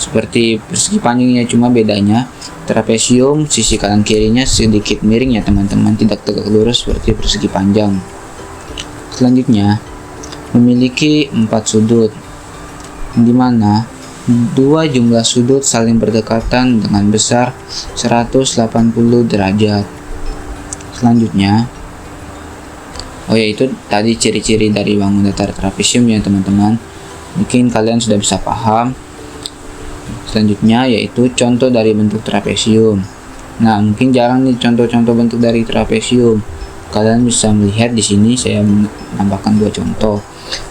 seperti persegi panjangnya, cuma bedanya trapesium sisi kanan kirinya sedikit miring ya teman-teman, tidak tegak lurus seperti persegi panjang. Selanjutnya memiliki 4 sudut, di mana dua jumlah sudut saling berdekatan dengan besar 180 derajat. Selanjutnya, yaitu tadi ciri-ciri dari bangun datar trapesium ya teman-teman. Mungkin kalian sudah bisa paham. Selanjutnya yaitu contoh dari bentuk trapesium. Nah, mungkin jarang nih contoh-contoh bentuk dari trapesium. Kalian bisa melihat di sini saya menambahkan 2 contoh.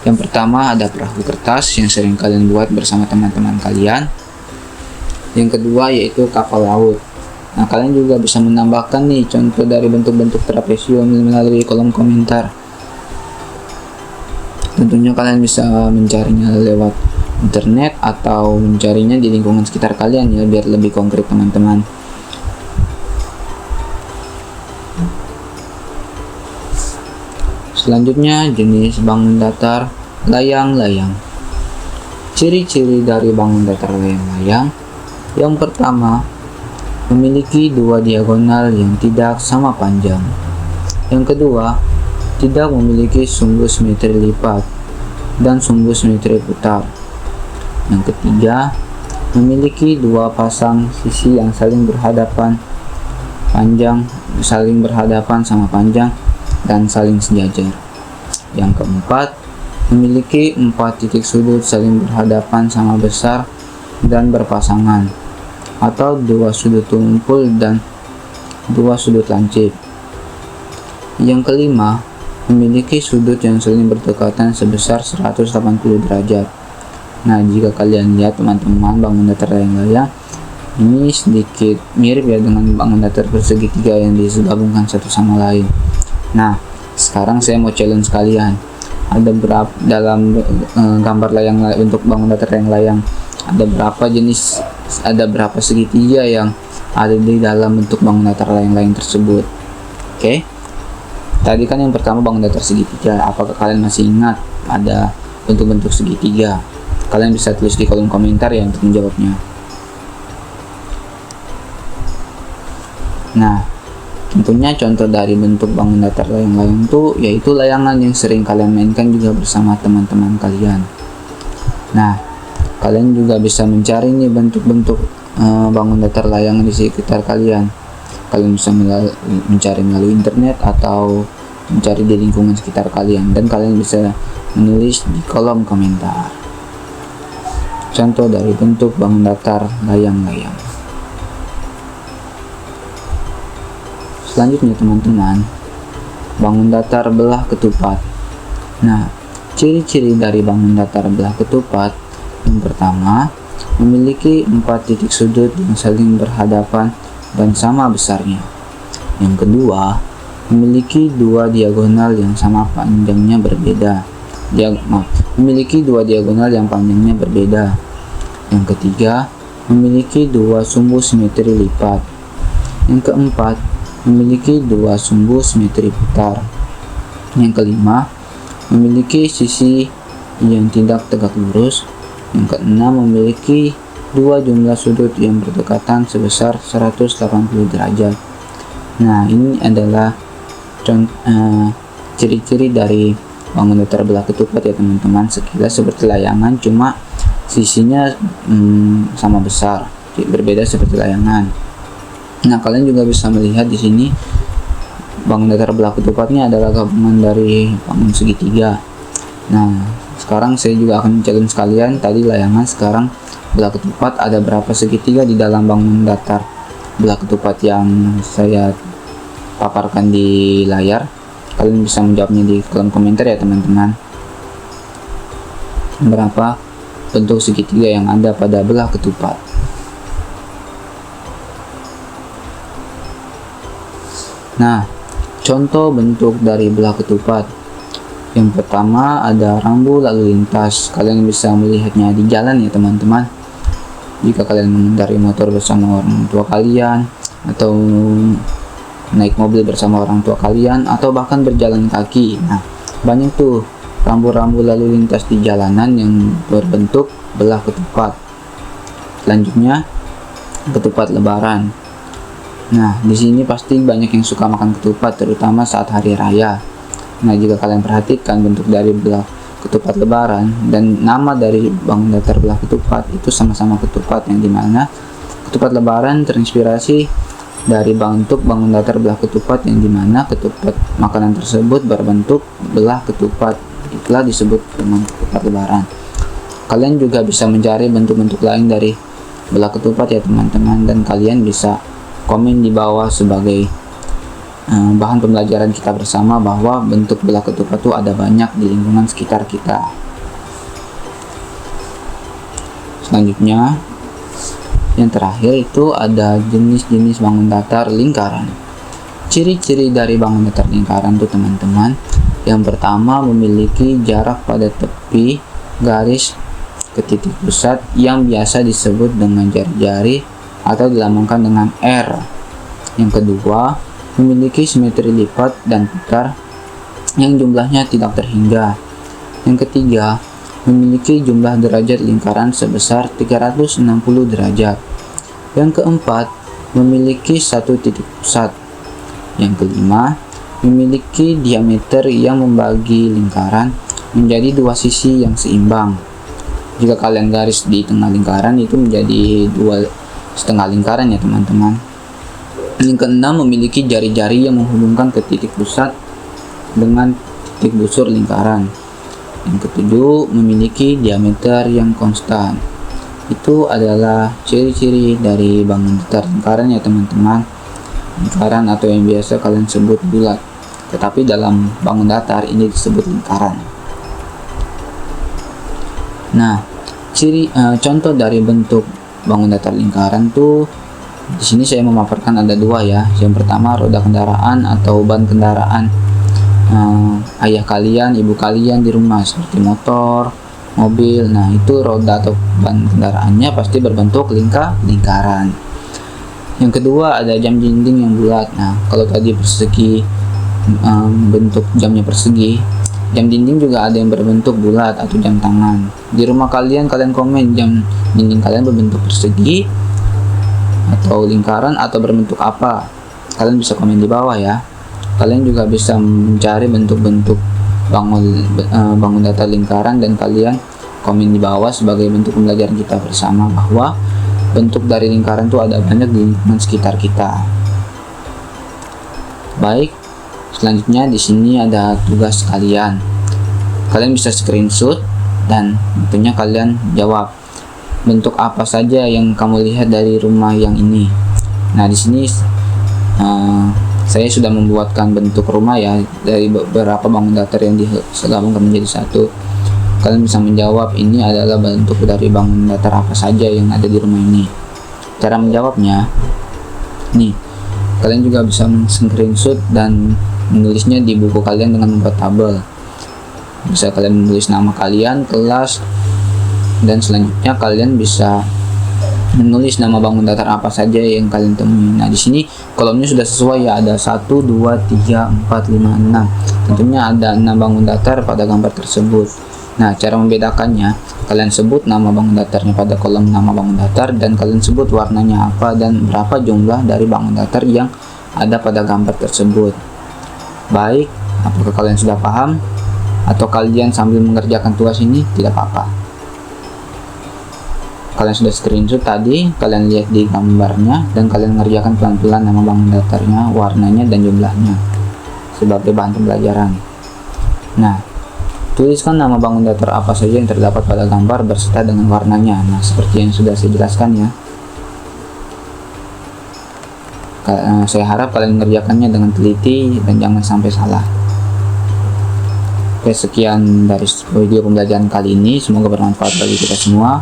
Yang pertama ada perahu kertas yang sering kalian buat bersama teman-teman kalian. Yang kedua yaitu kapal laut. Nah, kalian juga bisa menambahkan nih contoh dari bentuk-bentuk trapesium melalui kolom komentar. Tentunya kalian bisa mencarinya lewat internet atau mencarinya di lingkungan sekitar kalian ya, biar lebih konkret teman-teman. Selanjutnya jenis bangun datar layang-layang. Ciri-ciri dari bangun datar layang-layang. Yang pertama, memiliki 2 diagonal yang tidak sama panjang. Yang kedua, tidak memiliki sumbu simetri lipat dan sumbu simetri putar. Yang ketiga, memiliki 2 pasang sisi yang saling berhadapan sama panjang dan saling sejajar. Yang keempat, memiliki 4 titik sudut saling berhadapan sama besar dan berpasangan, atau 2 sudut tumpul dan 2 sudut lancip. Yang kelima, memiliki sudut yang saling berdekatan sebesar 180 derajat. Nah, jika kalian lihat teman-teman bangun datar layang-layang ini sedikit mirip ya dengan bangun datar persegi tiga yang digabungkan satu sama lain. Nah, sekarang saya mau challenge kalian. Ada berapa dalam gambar layang untuk bangun datar layang-layang, ada berapa segitiga yang ada di dalam bentuk bangun datar layang-layang tersebut? Oke. Tadi kan yang pertama bangun datar segitiga. Apakah kalian masih ingat ada bentuk-bentuk segitiga? Kalian bisa tulis di kolom komentar ya untuk menjawabnya. Nah, tentunya contoh dari bentuk bangun datar layang-layang itu yaitu layangan yang sering kalian mainkan juga bersama teman-teman kalian. Nah, kalian juga bisa mencari nih bentuk-bentuk bangun datar layangan di sekitar kalian. Kalian bisa mencari melalui internet atau mencari di lingkungan sekitar kalian, dan kalian bisa menulis di kolom komentar contoh dari bentuk bangun datar layang-layang. Selanjutnya teman-teman, bangun datar belah ketupat. Nah, ciri-ciri dari bangun datar belah ketupat. Yang pertama, memiliki 4 titik sudut yang saling berhadapan dan sama besarnya. Yang kedua, memiliki 2 diagonal yang sama panjangnya berbeda. Memiliki 2 diagonal yang panjangnya berbeda. Yang ketiga, memiliki 2 sumbu simetri lipat. Yang keempat, memiliki 2 sumbu simetri putar. Yang kelima, memiliki sisi yang tidak tegak lurus. Yang keenam, memiliki 2 jumlah sudut yang berdekatan sebesar 180 derajat. Nah, ini adalah ciri-ciri dari bangun datar belah ketupat ya teman-teman. Sekilas seperti layangan, cuma sisinya sama besar, berbeda seperti layangan. Nah, kalian juga bisa melihat di sini bangun datar belah ketupatnya adalah gabungan dari bangun segitiga. Nah, sekarang saya juga akan challenge kalian. Tadi layangan, sekarang belah ketupat. Ada berapa segitiga di dalam bangun datar belah ketupat yang saya paparkan di layar? Kalian bisa menjawabnya di kolom komentar ya teman-teman. Berapa bentuk segitiga yang ada pada belah ketupat? Nah, contoh bentuk dari belah ketupat. Yang pertama ada rambu lalu lintas. Kalian bisa melihatnya di jalan ya teman-teman. Jika kalian mengendarai motor bersama orang tua kalian, atau naik mobil bersama orang tua kalian, atau bahkan berjalan kaki. Nah, banyak tuh rambu-rambu lalu lintas di jalanan yang berbentuk belah ketupat. Selanjutnya, ketupat lebaran. Nah, di sini pasti banyak yang suka makan ketupat, terutama saat hari raya. Nah, jika kalian perhatikan bentuk dari belah ketupat lebaran dan nama dari bangun datar belah ketupat itu sama-sama ketupat, yang dimana ketupat lebaran terinspirasi dari bentuk bangun datar belah ketupat, yang dimana ketupat makanan tersebut berbentuk belah ketupat, itulah disebut dengan ketupat lebaran. Kalian juga bisa mencari bentuk-bentuk lain dari belah ketupat ya teman-teman, dan kalian bisa komen di bawah sebagai bahan pembelajaran kita bersama bahwa bentuk belah ketupat itu ada banyak di lingkungan sekitar kita. Selanjutnya, yang terakhir itu ada jenis-jenis bangun datar lingkaran. Ciri-ciri dari bangun datar lingkaran itu teman-teman, yang pertama memiliki jarak pada tepi garis ke titik pusat yang biasa disebut dengan jari-jari atau dilambangkan dengan R. Yang kedua, memiliki simetri lipat dan putar yang jumlahnya tidak terhingga. Yang ketiga, memiliki jumlah derajat lingkaran sebesar 360 derajat. Yang keempat, memiliki satu titik pusat. Yang kelima, memiliki diameter yang membagi lingkaran menjadi dua sisi yang seimbang. Jika kalian garis di tengah lingkaran itu menjadi 2,5 lingkaran ya teman-teman. Yang keenam, memiliki jari-jari yang menghubungkan ke titik pusat dengan titik busur lingkaran. Yang ketujuh, memiliki diameter yang konstan. Itu adalah ciri-ciri dari bangun datar lingkaran ya teman-teman. Lingkaran atau yang biasa kalian sebut bulat, tetapi dalam bangun datar ini disebut lingkaran. Nah, contoh dari bentuk bangun datar lingkaran tuh di sini saya memaparkan ada dua ya. Yang pertama, roda kendaraan atau ban kendaraan ayah kalian, ibu kalian di rumah seperti motor, mobil. Nah, itu roda atau ban kendaraannya pasti berbentuk lingkaran. Yang kedua, ada jam dinding yang bulat. Nah, kalau tadi persegi, bentuk jamnya persegi, jam dinding juga ada yang berbentuk bulat atau jam tangan. Di rumah kalian komen jam dinding kalian berbentuk persegi atau lingkaran atau berbentuk apa. Kalian bisa komen di bawah ya. Kalian juga bisa mencari bentuk-bentuk bangun datar lingkaran dan kalian komen di bawah sebagai bentuk pembelajaran kita bersama bahwa bentuk dari lingkaran itu ada banyak di lingkungan sekitar kita. Baik, selanjutnya di sini ada tugas kalian. Kalian bisa screenshot dan tentunya kalian jawab bentuk apa saja yang kamu lihat dari rumah yang ini. Nah, di sini saya sudah membuatkan bentuk rumah ya dari beberapa bangun datar yang digabungkan menjadi satu. Kalian bisa menjawab ini adalah bentuk dari bangun datar apa saja yang ada di rumah ini. Cara menjawabnya, nih, kalian juga bisa screenshot dan menulisnya di buku kalian dengan membuat tabel. Bisa kalian menulis nama kalian, kelas, dan selanjutnya kalian bisa menulis nama bangun datar apa saja yang kalian temui. Nah, di sini kolomnya sudah sesuai ya, ada 1, 2, 3, 4, 5, 6. Tentunya ada 6 bangun datar pada gambar tersebut. Nah, cara membedakannya, kalian sebut nama bangun datarnya pada kolom nama bangun datar dan kalian sebut warnanya apa dan berapa jumlah dari bangun datar yang ada pada gambar tersebut. Baik, apakah kalian sudah paham? Atau kalian sambil mengerjakan tugas ini tidak apa-apa? Kalian sudah screenshot tadi, kalian lihat di gambarnya dan kalian mengerjakan pelan-pelan nama bangun datarnya, warnanya dan jumlahnya sebagai bahan pembelajaran. Nah, tuliskan nama bangun datar apa saja yang terdapat pada gambar berserta dengan warnanya. Nah, seperti yang sudah saya jelaskan ya. Saya harap kalian mengerjakannya dengan teliti dan jangan sampai salah. Oke, sekian dari video pembelajaran kali ini, semoga bermanfaat bagi kita semua.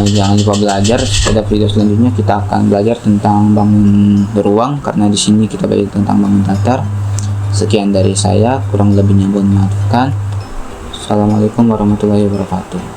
Jangan lupa belajar. Pada video selanjutnya kita akan belajar tentang bangun beruang, karena di sini kita belajar tentang bangun datar. Sekian dari saya, kurang lebihnya mohon maafkan. Assalamualaikum warahmatullahi wabarakatuh.